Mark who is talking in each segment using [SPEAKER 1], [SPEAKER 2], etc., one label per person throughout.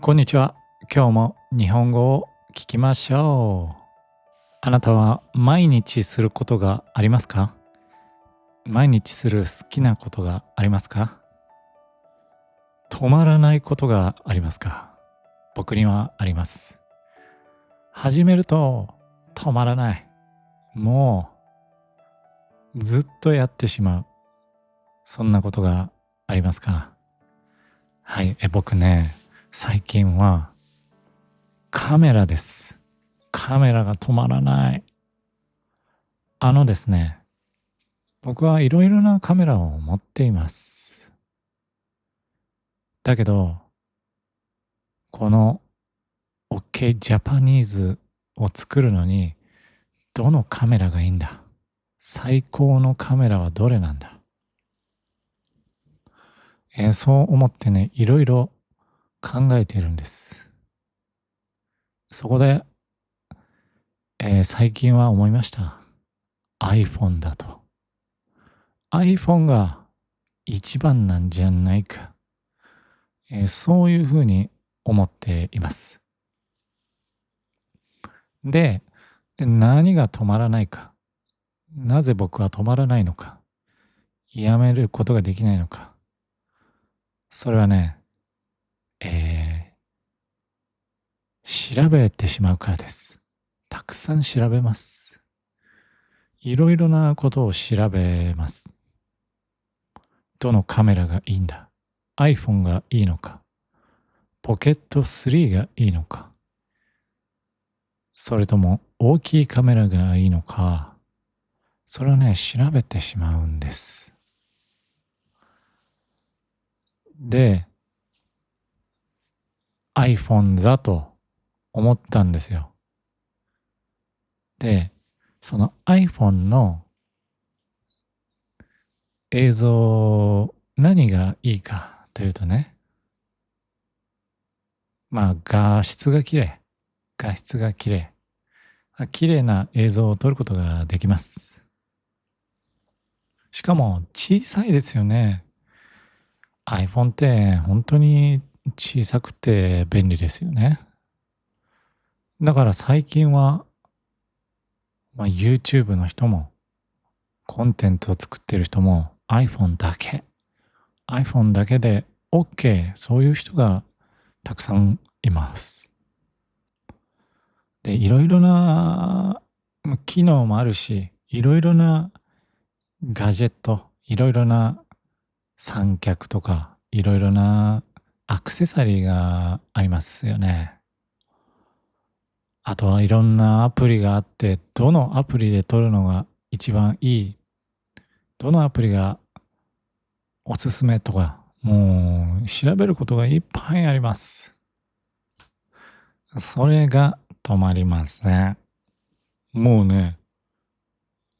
[SPEAKER 1] こんにちは。今日も日本語を聞きましょう。あなたは毎日することがありますか？毎日する好きなことがありますか？止まらないことがありますか？僕にはあります。始めると止まらない。もうずっとやってしまう。そんなことがありますか？はい、僕ね、最近はカメラです。カメラが止まらない。ですね、僕はいろいろなカメラを持っています。だけど、この OK ジャパニーズを作るのに、どのカメラがいいんだ？最高のカメラはどれなんだ？そう思ってね、いろいろ考えているんです。そこで、最近は思いました。iPhone だと。iPhone が一番なんじゃないか。そういうふうに思っています。で、何が止まらないか。なぜ僕は止まらないのか。やめることができないのか。それはね、調べてしまうからです。たくさん調べます。いろいろなことを調べます。どのカメラがいいんだ？ iPhone がいいのか？ポケット3がいいのか？それとも大きいカメラがいいのか？それをね、調べてしまうんです。で、iPhone だと思ったんですよ。で、その iPhone の映像、何がいいかというとね、画質が綺麗。画質が綺麗。綺麗な映像を撮ることができます。しかも小さいですよね。iPhone って本当に小さくて便利ですよね。だから最近は、YouTube の人もコンテンツを作ってる人も iPhone だけで OK、そういう人がたくさんいます。で、いろいろな機能もあるし、いろいろなガジェット、いろいろな三脚とか、いろいろなアクセサリーがありますよね。あとはいろんなアプリがあって、どのアプリで撮るのが一番いい、どのアプリがおすすめとか、もう調べることがいっぱいあります。それが止まりません。もうね、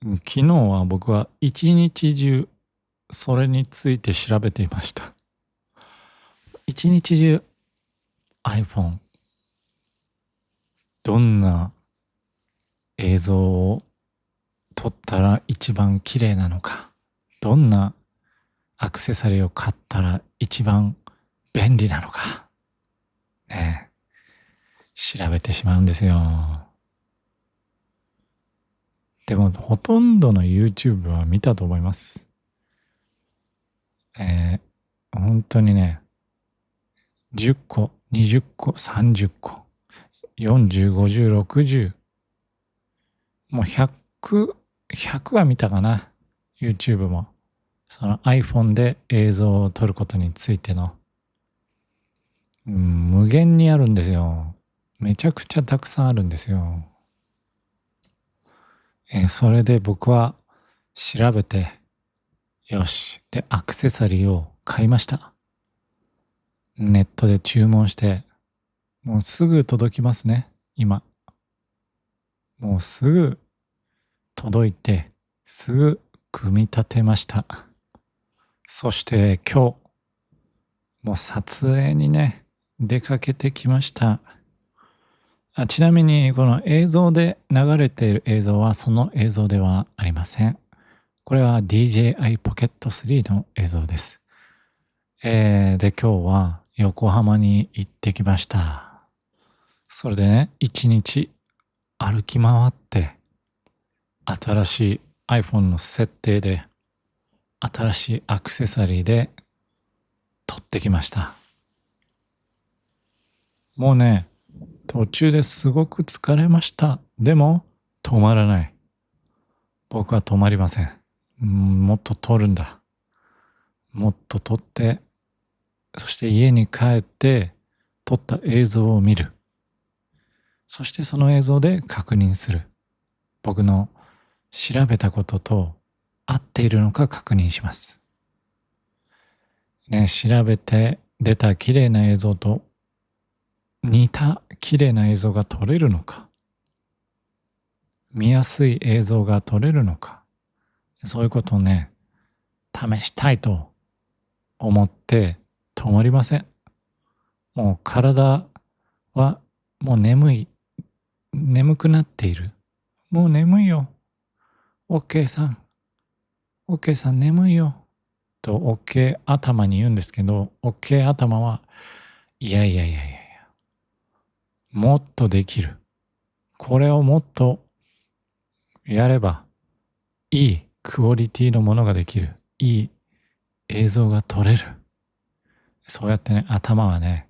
[SPEAKER 1] 昨日は僕は一日中それについて調べていました。一日中 iPhone、どんな映像を撮ったら一番綺麗なのか、どんなアクセサリーを買ったら一番便利なのか、ね、調べてしまうんですよ。でもほとんどの YouTube は見たと思います。本当にね、10個、20個、30個、40、50、60、もう100は見たかな。YouTube も。その iPhone で映像を撮ることについての、無限にあるんですよ。めちゃくちゃたくさんあるんですよ。それで僕は調べて、よし。で、アクセサリーを買いました。ネットで注文して、もうすぐ届きますね、今。もうすぐ届いて、すぐ組み立てました。そして今日、もう撮影にね、出かけてきました。ちなみに、この映像で流れている映像はその映像ではありません。これは DJI Pocket 3の映像です。で、今日は横浜に行ってきました。それでね、一日歩き回って、新しい iPhone の設定で、新しいアクセサリーで撮ってきました。もうね、途中ですごく疲れました。でも、止まらない。僕は止まりません。もっと撮るんだ。もっと撮って、そして家に帰って撮った映像を見る。そしてその映像で確認する。僕の調べたことと合っているのか確認します。ね、調べて出た綺麗な映像と似た綺麗な映像が撮れるのか、見やすい映像が撮れるのか、そういうことをね、試したいと思って止まりません。もう体はもう眠くなっている。もう眠いよ。OK さん、OK さん眠いよ。と OK 頭に言うんですけど、OK 頭はいやいやいやいやいや、もっとできる。これをもっとやればいいクオリティのものができる。いい映像が撮れる。そうやってね、頭はね、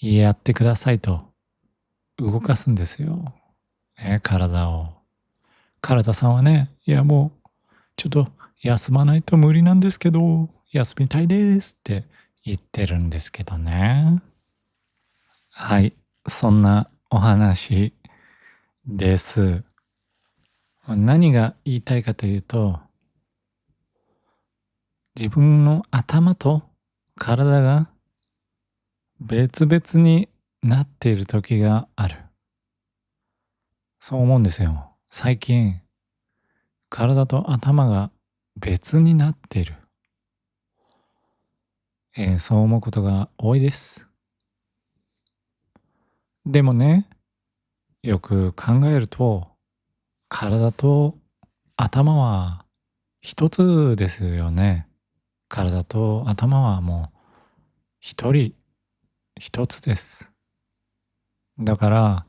[SPEAKER 1] やってくださいと動かすんですよ。体を。体さんはね、いやもう、ちょっと休まないと無理なんですけど、休みたいですって言ってるんですけどね。はい、そんなお話です。何が言いたいかというと、自分の頭と体が別々になっている時がある。そう思うんですよ。最近、体と頭が別になっている。そう思うことが多いです。でもね、よく考えると、体と頭は一つですよね。体と頭はもう一人一つです。だか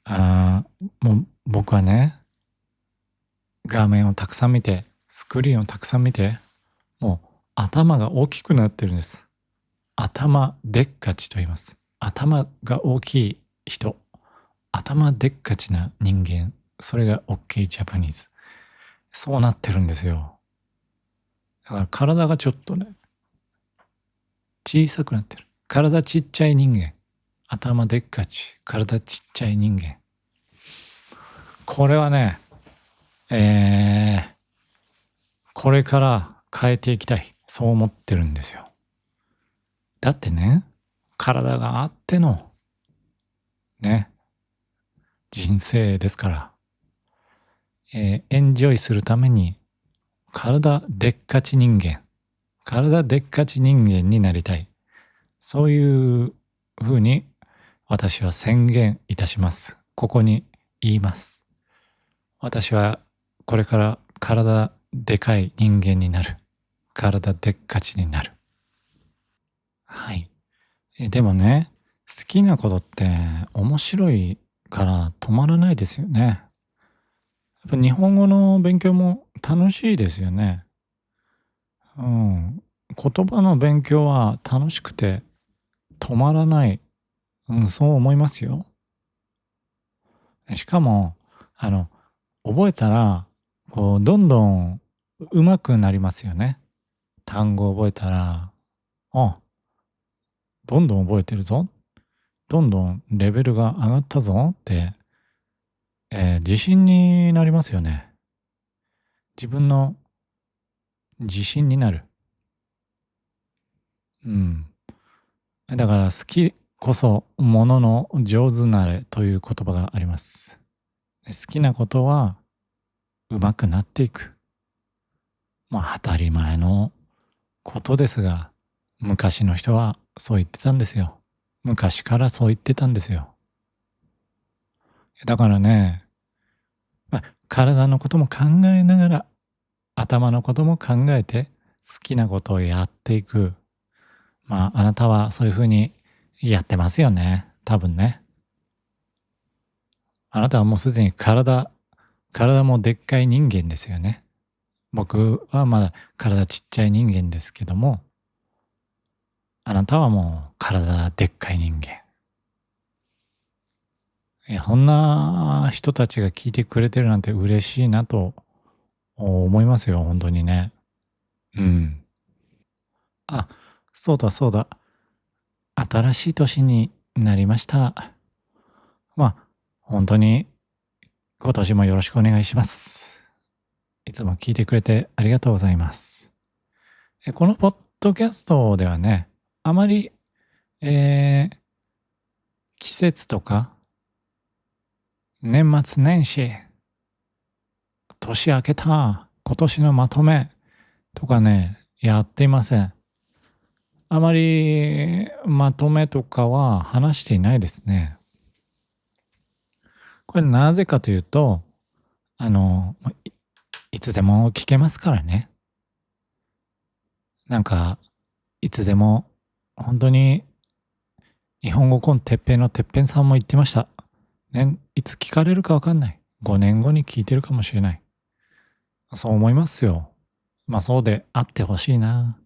[SPEAKER 1] ら、もう僕はね、画面をたくさん見て、スクリーンをたくさん見て、もう頭が大きくなってるんです。頭でっかちと言います。頭が大きい人、頭でっかちな人間、それが OK ジャパニーズ。そうなってるんですよ。だから体がちょっとね、小さくなってる。体ちっちゃい人間、頭でっかち、体ちっちゃい人間。これはね、これから変えていきたい。そう思ってるんですよ。だってね、体があっての、ね、人生ですから、エンジョイするために、体でっかち人間、体でっかち人間になりたい。そういうふうに私は宣言いたします。ここに言います。私はこれから体でかい人間になる。体でっかちになる。はい。でもね、好きなことって面白いから止まらないですよね。やっぱ日本語の勉強も楽しいですよね。うん。言葉の勉強は楽しくて止まらない。そう思いますよ。しかも、あの、覚えたら、こう、どんどん上手くなりますよね。単語を覚えたら、あ、どんどん覚えてるぞ。どんどんレベルが上がったぞって、自信になりますよね。自分の自信になる。うん。だから好きこそものの上手なれという言葉があります。好きなことは上手くなっていく。まあ当たり前のことですが、昔の人はそう言ってたんですよ。昔からそう言ってたんですよ。だからね、体のことも考えながら、頭のことも考えて、好きなことをやっていく。あなたはそういう風にやってますよね。多分ね。あなたはもうすでに体もでっかい人間ですよね。僕はまだ体ちっちゃい人間ですけども、あなたはもう体でっかい人間。いや、そんな人たちが聞いてくれてるなんて嬉しいなと思いますよ、本当にね。うん。あ、そうだそうだ。新しい年になりました。本当に今年もよろしくお願いします。いつも聞いてくれてありがとうございます。このポッドキャストではね、あまり、えー季節とか年末年始、年明けた、今年のまとめとかね、やっていません。あまりまとめとかは話していないですね。これなぜかというと、いつでも聞けますからね。なんか、いつでも、本当に日本語コンテッペイのてっぺんさんも言ってました。ね、いつ聞かれるかわかんない。5年後に聞いてるかもしれない。そう思いますよ。そうであってほしいな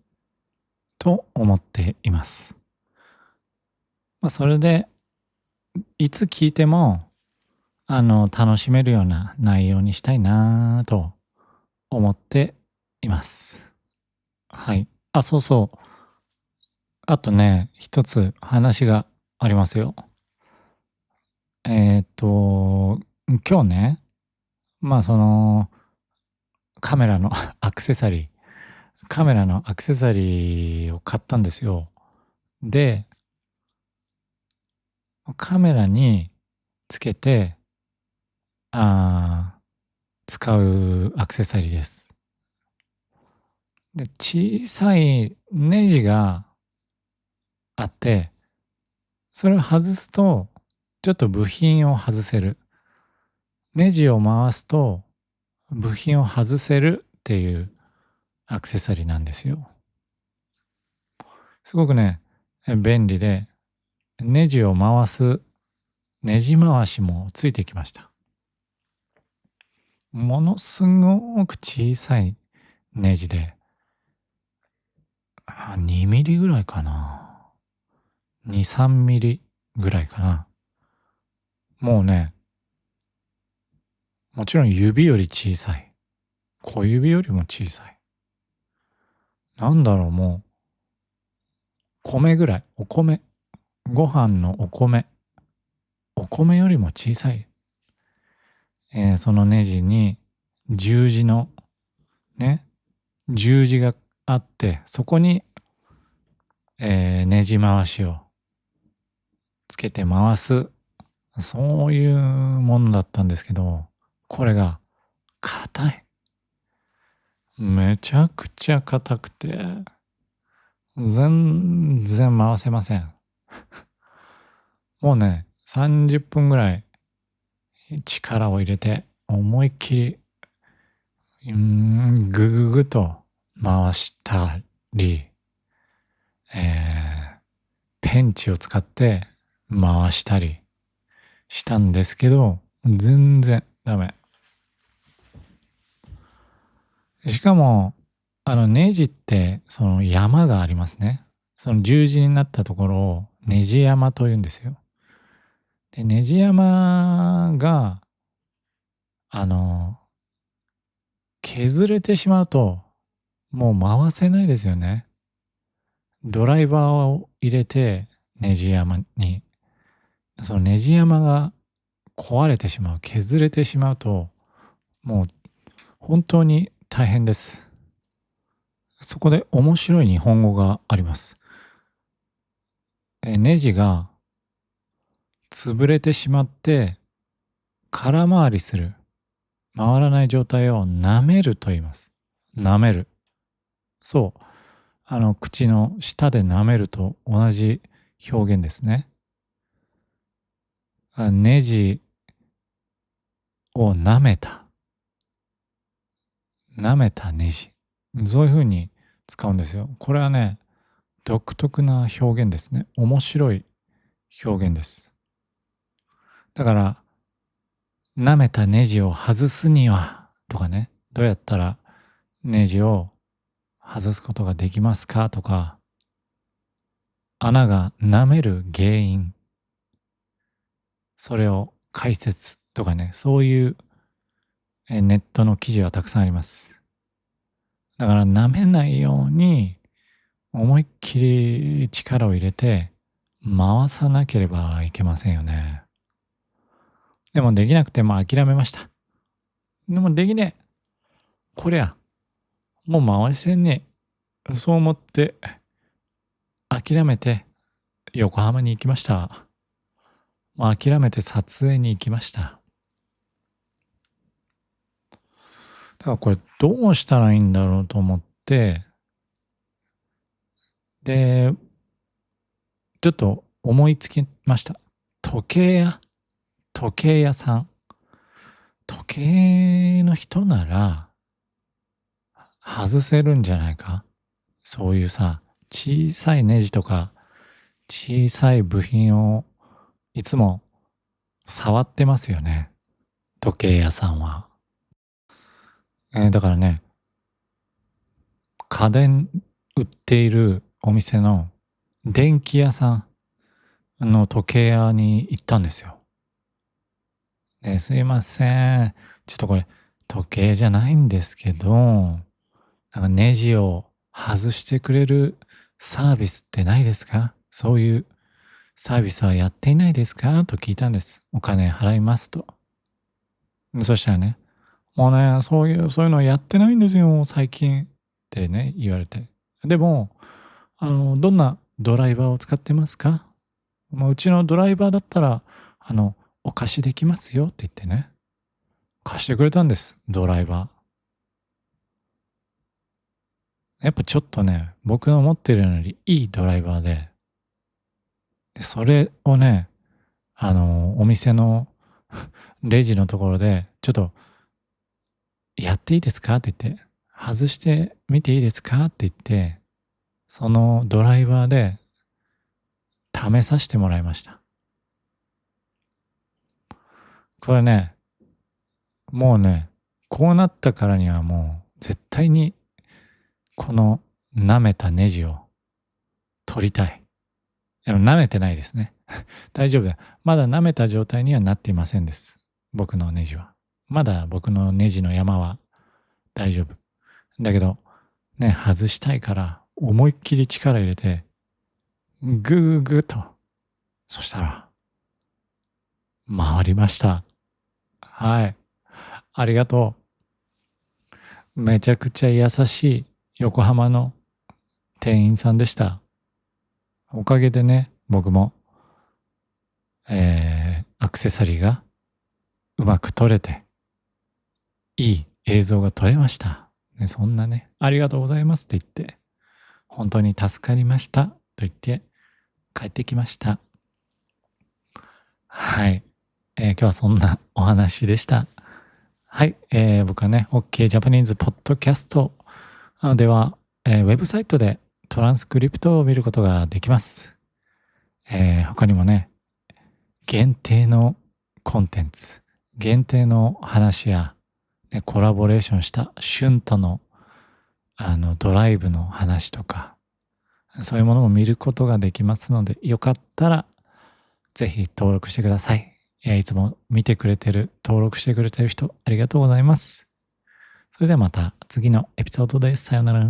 [SPEAKER 1] と思っています。それで、いつ聞いても、楽しめるような内容にしたいなと思っています。はい。あ、そうそう。あとね、一つ話がありますよ。今日ね、その、カメラのアクセサリーカメラのアクセサリーを買ったんですよ。で、カメラにつけて、ああ、使うアクセサリーです。で、小さいネジがあって、それを外すと、ちょっと部品を外せる。ネジを回すと、部品を外せるっていうアクセサリーなんですよ。すごくね、便利で、ネジを回す、ネジ回しもついてきました。ものすごく小さいネジで、2ミリぐらいかな。2、3ミリぐらいかな。もうね、もちろん指より小さい。小指よりも小さい。なんだろう、もう、米ぐらい。お米。ご飯のお米。お米よりも小さい。そのネジに十字のね、十字があって、そこに、ネジ回しをつけて回す。そういうものだったんですけど、これが硬い。めちゃくちゃ硬くて、全然回せません。もうね、30分ぐらい力を入れて、思いっきり、ぐぐぐと回したり、えペンチを使って回したりしたんですけど、全然ダメ。しかも、ネジって、その山がありますね。その十字になったところをネジ山と言うんですよ。で、ネジ山が、あの、削れてしまうと、もう回せないですよね。ドライバーを入れて、ネジ山に。そのネジ山が壊れてしまう、削れてしまうと、もう本当に大変です。そこで面白い日本語があります。ネジが潰れてしまって空回りする、回らない状態を舐めると言います。舐める。そう。口の下で舐めると同じ表現ですね。ネジを舐めた。舐めたネジ。そういう風に使うんですよ。これはね、独特な表現ですね。面白い表現です。だから、舐めたネジを外すにはとかね、どうやったらネジを外すことができますかとか、穴が舐める原因、それを解説とかね、そういうネットの記事はたくさんあります。だから舐めないように思いっきり力を入れて回さなければいけませんよね。でもできなくても諦めました。でもできねえ。こりゃ、もう回せんねえ。そう思って諦めて横浜に行きました。もう諦めて撮影に行きました。だからこれどうしたらいいんだろうと思って、で、ちょっと思いつきました。時計屋、時計屋さん。時計の人なら外せるんじゃないか。そういうさ、小さいネジとか小さい部品をいつも触ってますよね。時計屋さんは。だからね、家電売っているお店の電気屋さんの時計屋に行ったんですよ。で、すいません。ちょっとこれ時計じゃないんですけど、なんかネジを外してくれるサービスってないですか？そういうサービスはやっていないですか？と聞いたんです。お金払いますと。そしたらね、もうね、そういうのやってないんですよ、最近ってね、言われて。でも、どんなドライバーを使ってますか？うちのドライバーだったら、お貸しできますよって言ってね、貸してくれたんです、ドライバー。やっぱちょっとね、僕の持ってるのよりいいドライバーで、それをね、お店のレジのところで、ちょっとやっていいですかって言って、外してみていいですかって言って、そのドライバーで試させてもらいました。これね、もうね、こうなったからにはもう絶対にこの舐めたネジを取りたい。でも舐めてないですね。大丈夫だ。まだ舐めた状態にはなっていませんです。僕のネジは。まだ僕のネジの山は大丈夫。だけど、ね、外したいから思いっきり力入れて、グーグーと。そしたら、回りました。はい。ありがとう。めちゃくちゃ優しい横浜の店員さんでした。おかげでね、僕も、アクセサリーがうまく撮れて、いい映像が撮れました。ね、そんなね、ありがとうございますって言って、本当に助かりましたと言って帰ってきました。はい。今日はそんなお話でした。はい。僕はね、OK ジャパニーズポッドキャストでは、ウェブサイトでトランスクリプトを見ることができます。他にもね、限定のコンテンツ、限定の話や、ね、コラボレーションしたシュンとのドライブの話とか、そういうものも見ることができますので、よかったらぜひ登録してください。いつも見てくれてる、登録してくれてる人、ありがとうございます。それではまた次のエピソードでさようなら。